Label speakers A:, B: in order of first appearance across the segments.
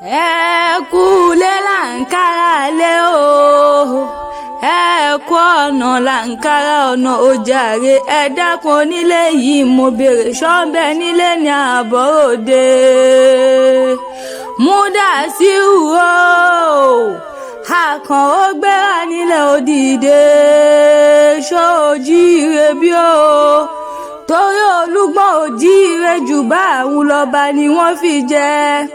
A: ẹ kú lé làǹkárá lé o ẹ kú ọ̀nà làǹkárá ọ̀nà ojàre ẹ dákun onílé yìí mo béèrè ṣọ́ńbẹ́ nílé ní àbọ̀ròde Múdàsíù o Àkànó gbéra nílẹ̀ òdìdé ṣóòjíire bí o torí Olúgbọ́n òjíire jù bá àwọn lọ́ba ni wọ́n fi jẹ́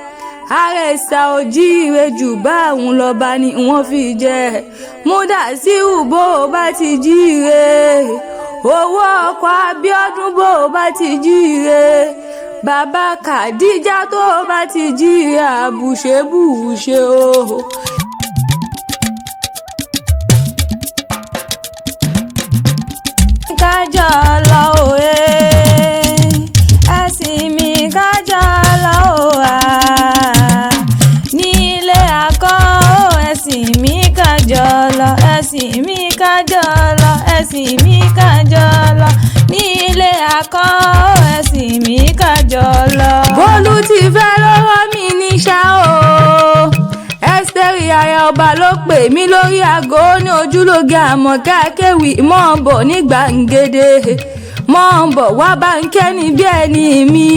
A: Àrẹ̀sà òjíire jù bá àwọn lọ́ba ni wọ́n fi jẹ́ Múdàsíù bó o bá ti jíire owó ọkọ̀ Abíọ́dún bó o bá ti jíire bàbá Kàdíjà tó o bá ti jíire àbùṣebùṣe o. Kájọ lọ òye ẹ̀sìn mi kájọ lọ òwà nílé akọ́ ẹ̀sìn mi kájọ lọ ẹ̀sìn mi kájọ lọ ẹ̀sìn mi kájọ lọ nílé akọ́ ẹ̀sìn mi kájọ lọ. Bólú ti fẹ́ lọ́wọ́ mi níṣẹ́ o Ẹ́sítérì aya ọba ló pè mí lórí aago ní ojúlóge Àmọ̀kẹ́ Akéwì mọ́ ń bọ̀ ní gbàǹgede mọ́ ń bọ̀ wá bá ń kẹ́ni bí ẹni mi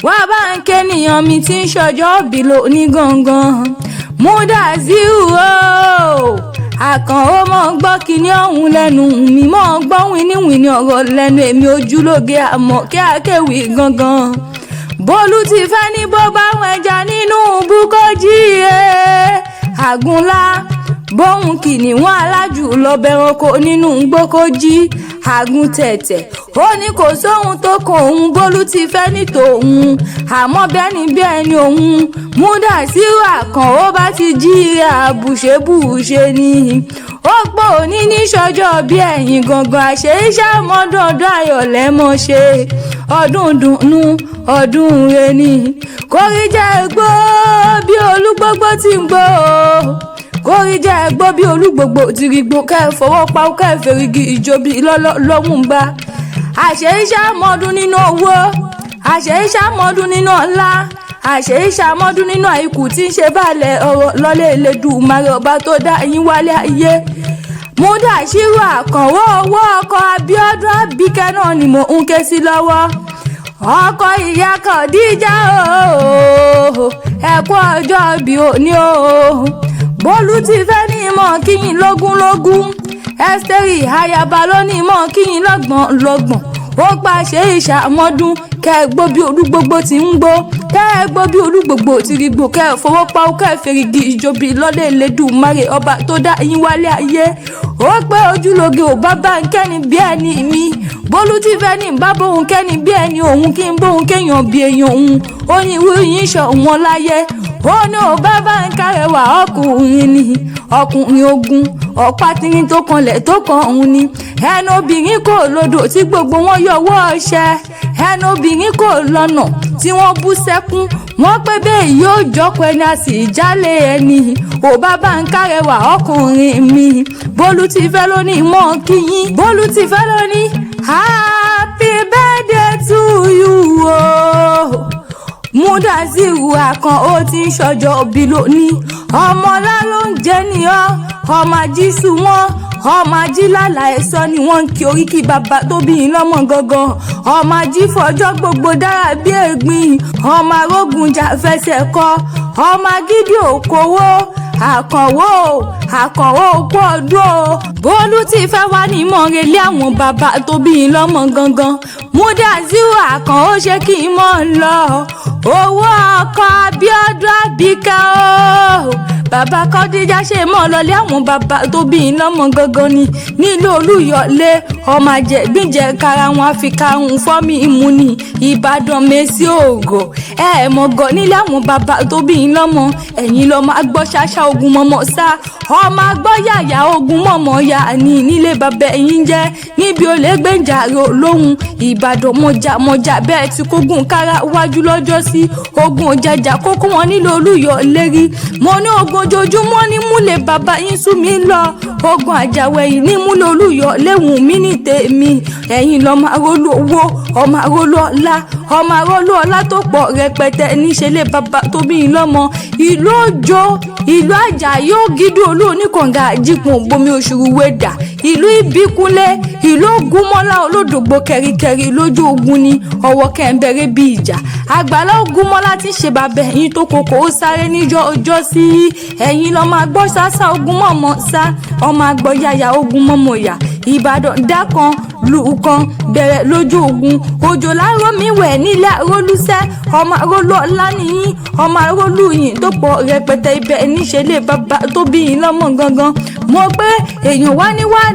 A: wá bá ń kẹ́niyàn mi tí ń ṣọjọ́ òbí lò ní gangan Múdàsíù o Àkànó mọ́ ń gbọ́ kíní ọ̀hún lẹ́nu mi mọ́ ń gbọ́ wíníwíní ọ̀rọ̀ lẹ́nu èmi ojúlóge Àmọ̀kẹ́ Akéwì gangan Bólú ti fẹ́ ní bó bá wọn ẹja nínú búkọ́jì àgúnlá bóun kìnìún alájù lọ́bẹ̀ ẹranko nínú gbókójì àgùn tẹ̀tẹ̀ ó ní kò sóhun tó kan òun Bólú ti fẹ́ ní tòun àmọ́ bẹ́ni bí ẹni òun Múdàsíù Àkànó bá ti jíire àbùṣebùṣe ni ó pọ̀ òní ní sọ́jọ́ bí ẹ̀yìn gangan àṣẹ iṣẹ́ ọmọdọ́dọ́ ayọ̀ lẹ́mọ̀ ṣe ọdún dùnnú ọdún reni kórí jẹ́ gbó bí Olúgbógbó ti ń gbó kórí jẹ́ gbó bí Olúgbógbó ti rí gbó kẹ́ fọwọ́ pa kẹ́ fèrègì ìjọbi lọ́mú ń bá àṣẹ iṣẹ́ àmọ́dún nínú owó àṣẹ iṣẹ́ àmọ́dún nínú ọlá àṣẹ iṣẹ́ àmọ́dún nínú àìkú tí ń ṣe balẹ̀ ọ̀rọ̀ lọ́lẹ̀ Elédùmarè ọba tó dá yín wálé ayé Múdàsíù Àkànó owó ọkọ̀ Abíọ́dún Àbíkẹ́ náà ni mò ń ké sí lọ́wọ́ ọkọ ìyá Kàdíjà o ẹ kú ọjọ́ bí òní o Bólú ti fẹ́ ní ìmọ̀ kíyìn lógúnlógún Ẹ́sítérì ayaba ló ní ìmọ̀ kíyìn lọ́gbọ̀n ó pàṣẹ ìṣàmọ́dún kẹ́ẹ̀gbó bí Olúgbógbó ti ń gbó kẹ́ẹ̀gbó bí Olúgbógbó ti rí gbó kẹ́ẹ̀fọwọ́pá kẹ́ẹ̀fẹ̀rìgì ìjọbi lọ́lẹ̀ Elédùmarè ọba tó dá yín wálé ayé ó pé ojúlóge ò bá bá ń kẹ́ni bí ẹni mi Bólú ti fẹ́ ní bá bóun kẹ́ni bí ẹni òun kí n bóun kéèyàn bí èèyàn òun ó ní irú yín ṣọ wọn láyé ó ní ò bá bá ń kárẹwà ọkùnrin ni ọkùnrin ogun ọ̀pá tìrín tó kanlẹ̀ tó kan òun ni ẹnu obìnrin kò lodò tí gbogbo wọn yọwọ́ ọṣẹ ẹnu obìnrin kò lọ́nà tí wọ́n bú sẹ́kún wọ́n pé bẹ́ẹ̀ yóò jọ́pọ̀ ẹni a sì jálè ẹni ò bá bá ń kárẹwà ọkùnrin mi Bólú ti fẹ́ lónìí mọ́ kíyín Bólú ti fẹ́ lónìí happy birthday to you o Múdàsíù Àkànó tí ń ṣọjọ́ òbí lónìí ọmọlá ló ń jẹ́ nìyọ́ ọmọ ajísù wọn ọmọ ajílàlà ẹ̀sọ́ ni wọ́n ń kí oríkì bàbá tó bí yín lọ́mọ gangan ọmọ ajífọjọ́ gbogbo dára bí ẹ̀gbìn ọmọ arógunjà fẹsẹ̀ kọ ọmọ agídí òkòwò Àkànó òkú ọdún o Bólú ti fẹ́ wá ní mọ̀rẹ́lé àwọn bàbá tó bí yín lọ́mọ gangan Múdàsíù Àkànó ṣe kí n mọ̀ ń lọ owó ọkọ̀ Abíọ́dún Àbíkẹ́ o bàbá Kàdíjà ṣe mọ́ lọlé àwọn bàbá tó bí yín lọ́mọ gangan ni nílò Olúyọ̀lé ọmọ àjẹgbìnjẹ kára wọn àfikarùn fọ́mì ìmú ni Ìbàdàn Mèsì ògò mọ̀gọ́ nílé àwọn bàbá tó bí yín lọ́mọ ẹ̀yìn lọ́mọ agbọ́ ṣáṣá ogun mọ́mọ́ sá ọmọ agbọ́ yàyà ogun mọ́mọ́ yà ní nílé bàbá ẹ̀yìn jẹ́ níbi olè gbẹ̀ǹjà lóhùn Ìbàdàn mọ̀jà bẹ́ẹ̀ tí kógun kára wájú lọ́jọ́ sí ogun òjàjà kókó wọn nílò Olúyọ̀lé rí mo ní ogun ojoojúmọ́ ní múlẹ̀ bàbá yín sú mi lọ ogun àjàwẹ̀yìn ní múlẹ̀ olùyọ̀ léwùn mí ní tèmi ẹ̀yin lọ́mọ arólú owó ọmọ arólú ọlá ọmọ arólú ọlá tó pọ̀ rẹpẹtẹ níṣẹ́lẹ̀ bàbá tó bí yín lọ́mọ ìlú òjò ìlú àjà yóò gídùn olú oníkànga àjíkùn ògbómi òṣùrù wẹ̀dà ìlú ìbíkúnlé ìlú ògúnmọ́lá olódògbò kẹrikẹri lójú ogun ni ọwọ́ kẹ́ńbẹ̀rẹ̀ bí ìjà àgbàlá ògúnmọ́lá ti ṣe bàbá ẹ̀yìn tó kòkó ó sáré níjọ́ ọjọ́ sí ẹ̀yìn lọ́mọ agbọ́ sásá ogun mọ̀mọ́ sá ọmọ agbọ́ yàyà ogun mọ̀mọ́ yà ìbàdàn dákan lùkàn bẹ̀rẹ̀ lójú ogun òjò láàárọ̀ mi wẹ̀ nílé arólúṣẹ́ ọmọ arólú ọlá nìyí ọmọ arólú yìí tó pọ̀ rẹpẹtẹ ibẹ̀ níṣẹ́lẹ̀ bàbá tó bí yín lọ́mọ gangan mo pé èèyàn wá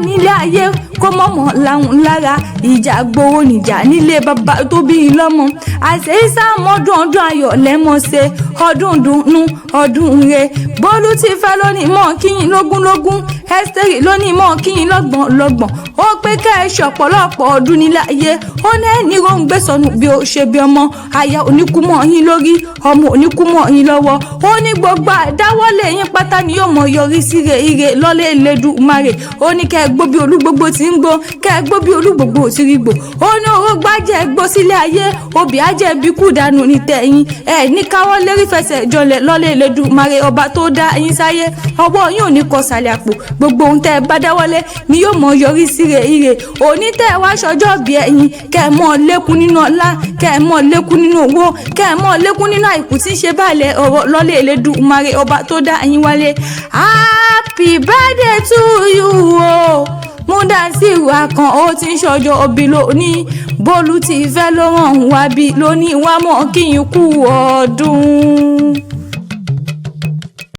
A: nílé ayé kó mọ̀mọ́ làwọn lára ìjà gbowó nìjà nílé bàbá tó bí yín lọ́mọ àṣẹ ìsàmọ́dún ọdún ayọ̀ lẹ́mọ̀ ṣe ọdún dùnú ọdún re bólú ti fẹ́ lónìí mọ́ kíyìn lógúnlógún ẹ́sítẹ́rì lónìí mọ́ kíyìn lọ́gbọ̀n ó pé kẹ́ ẹ ṣọ̀pọ̀lọpọ̀ ọdún nílé ayé ó ní ẹni ròún gbé sọnù bí ó ṣe bí ọmọ aya oníkúmọ̀ yín lórí ọmọ oníkúmọ̀ yín lọ́wọ́ ó ní gbogbo àdáwọ́lé yín pátá ni yóò mọ yọrí sí ire lọ́lẹ̀ Elédùmarè ó ní kẹ́ ẹ gbó bí olúgbogbo ti ń gbó kẹ́ ẹ gbó bí olúgbogbo ti rí gbò ó ní oró gbájẹ́ gbó sílé ayé obì ajẹ́ bí kú dànù ní tẹ̀yìn ẹ ní káwọ́ lérí fẹsẹ̀ jọlẹ̀ lọ́lẹ̀ Elédùmarè ọba tó dá yín sáyé ọwọ́ yín ò ní kọ sàlẹ̀ àpò gbogbo ohun tẹ́ ẹ bá dáwọ́lé ni yóò mọ yọrí sí ire òní tẹ́ ẹ wá ṣọjọ́ bí ẹ̀yin kẹ́ ẹ mọ́ lékún nínú ọlá kẹ́ ẹ mọ́ lékún nínú owó kẹ́ ẹ mọ́ lékún nínú àìkú tí ń ṣe báàlẹ̀ ọ̀rọ̀ lọ́lẹ̀ Elédùmarè ọba tó dá yín wálé happy birthday to you o Múdàsírù Àkàn ó ti ń ṣọjọ́ òbí lónìí Bólú ti fẹ́ ló ràn wá bí lónìí wá mọ́ kí n kú ọdún.